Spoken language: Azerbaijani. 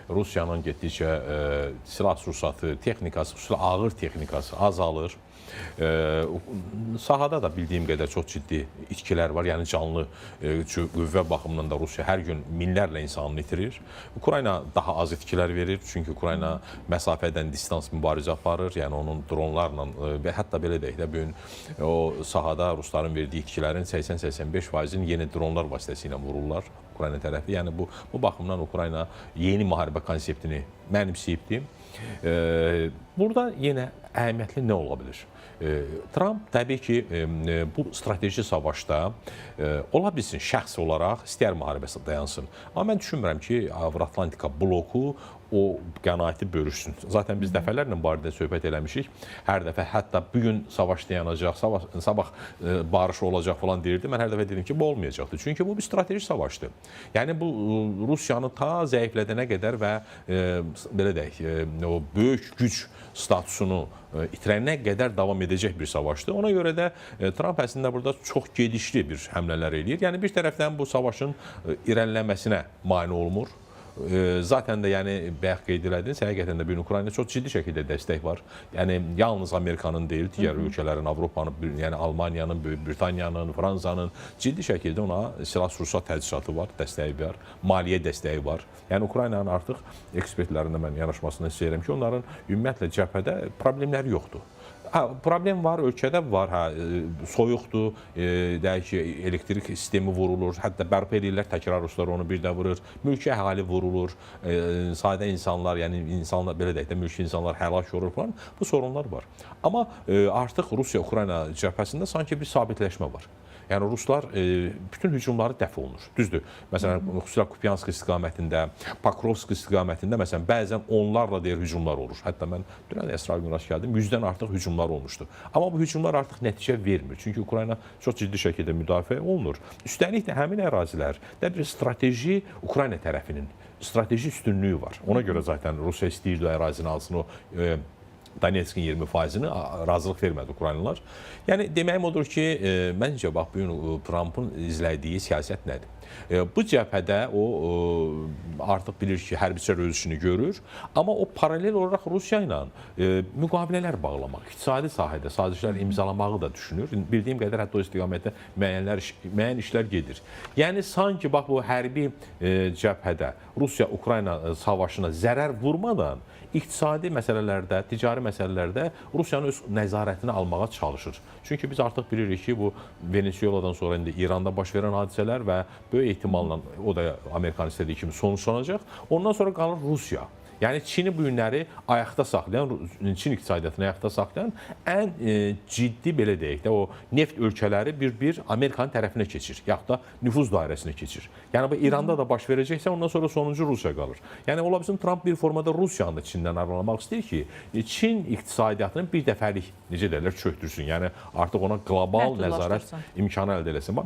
Rusiyanın getdikcə silah sursatı, texnikası, xüsusilə ağır texnikası azalır. Sahada da bildiyim qədər çox ciddi itkilər var. Yəni canlı qüvvə baxımından da Rusiya hər gün minlərlə insanını itirir. Ukrayna daha az itkilər verir. Çünki Ukrayna məsafədən distans mübarizə aparır. Yəni onun dronlarla və hətta belə deyək də bu gün o sahada rusların verdiyi itkilərin 80-85%-ni yeni dronlar vasitəsilə vururlar Ukrayna tərəfi. Yəni bu baxımdan Ukrayna yeni müharibə konseptini mənimsəyibdir. Burada yenə əhəmiyyətli nə ola bilər? Tramp təbii ki, bu strateji savaşda ola bilsin şəxs olaraq istəyər müharibəsi dayansın. Amma mən düşünmürəm ki, Avro-Atlantika bloku o qənaəti bölüşsün. Zaten biz dəfələrlə barədə söhbət eləmişik. Hər dəfə hətta bugün savaş dayanacaq, sabah barış olacaq falan deyirdi. Mən hər dəfə dedim ki, bu olmayacaqdır. Çünki bu bir strateji savaşdır. Yəni bu Rusiyanı ta zəiflədənə qədər və belə deyək, o böyük güc statusunu itirənə qədər davam edəcək bir savaşdır. Ona görə də Tramp əslində burada çox gedişli bir həmlələr eləyir. Yəni bir tərəfdən bu savaşın irəliləməsinə mane olmur. Zaten də yəni bayaq qeyd elədiniz, həqiqətən də bir Ukrayna çox ciddi şəkildə dəstək var. Yəni yalnız Amerikanın deyil, digər ölkələrin, Avropanın, yəni Almaniyanın, Böyük Britaniyanın, Fransanın ciddi şəkildə ona silah-sursat təchizatı var, dəstəyi var, maliyyə dəstəyi var. Yəni Ukraynanın artıq ekspertlərində mən yanaşmasını istəyirəm ki, onların ümumiyyətlə cəbhədə problemləri yoxdur. Problem var, ölkədə var, soyuqdur, deyək ki, elektrik sistemi vurulur, hətta bərpa edirlər, təkrar ruslar onu bir də vurur, mülki əhali vurulur, sadə insanlar, yəni insanlar, belə deyək də, mülki insanlar həlak olur falan, bu sorunlar var. Amma artıq Rusiya-Ukrayna cəbhəsində sanki bir sabitləşmə var. Yəni Ruslar bütün hücumları dəf olunur. Düzdür. Məsələn, xüsusilə Kupyansk istiqamətində, Pakrovsk istiqamətində məsələn bəzən onlarla deyir hücumlar olur. Hətta mən dünən Əsra gün rast gəldim, 100-dən artıq hücumlar olmuşdu. Amma bu hücumlar artıq nəticə vermir. Çünki Ukrayna çox ciddi şəkildə müdafiə olunur. Üstəlik də həmin ərazilərdə bir strateji Ukrayna tərəfinin strateji üstünlüyü var. Ona görə zaten Rusiya istəyirdi ərazini alsın, o Donetskin 20%-ni razılıq vermədi Ukraynalılar. Yəni deməyim odur ki, məncə bax bu gün Trumpın izlədiyi siyasət nədir? Bu cəbhədə o artıq bilir ki, hərbiçilər öz işini görür, amma o paralel olaraq Rusiya ilə müqavilələr bağlamaq, iqtisadi sahədə sazişlər imzalamağı da düşünür. Bildiyim qədər hətta o istiqamətdə müəyyən işlər gedir. Yəni sanki bax bu hərbi cəbhədə Rusiya-Ukrayna savaşına zərər vurmadan iqtisadi məsələlərdə, ticari məsələlərdə Rusiyanın öz nəzarətini almağa çalışır. Çünki biz artıq bilirik ki, bu Venezueladan sonra indi İranda baş verən hadisələr və böyük ehtimalla o da Amerikanın istədiyi kimi sonuçlanacaq. Ondan sonra qalır Rusiya. Yəni Çini bu günləri ayaqda saxlayan, Çin iqtisadiyyatını ayaqda saxlayan ən ciddi, belə deyək də, o neft ölkələri bir Amerikanın tərəfinə keçir, yaxud da nüfuz dairəsinə keçir. Yəni bu İranda da baş verəcəksə, ondan sonra sonuncu Rusiya qalır. Yəni ola bilsin Tramp bir formada Rusiyanı da Çindən ayrılmaq istəyir ki, Çin iqtisadiyyatını bir dəfəlik, necə deyirlər, çöktürsün. Yəni artıq ona qlobal nəzarət imkanı əldə eləsin.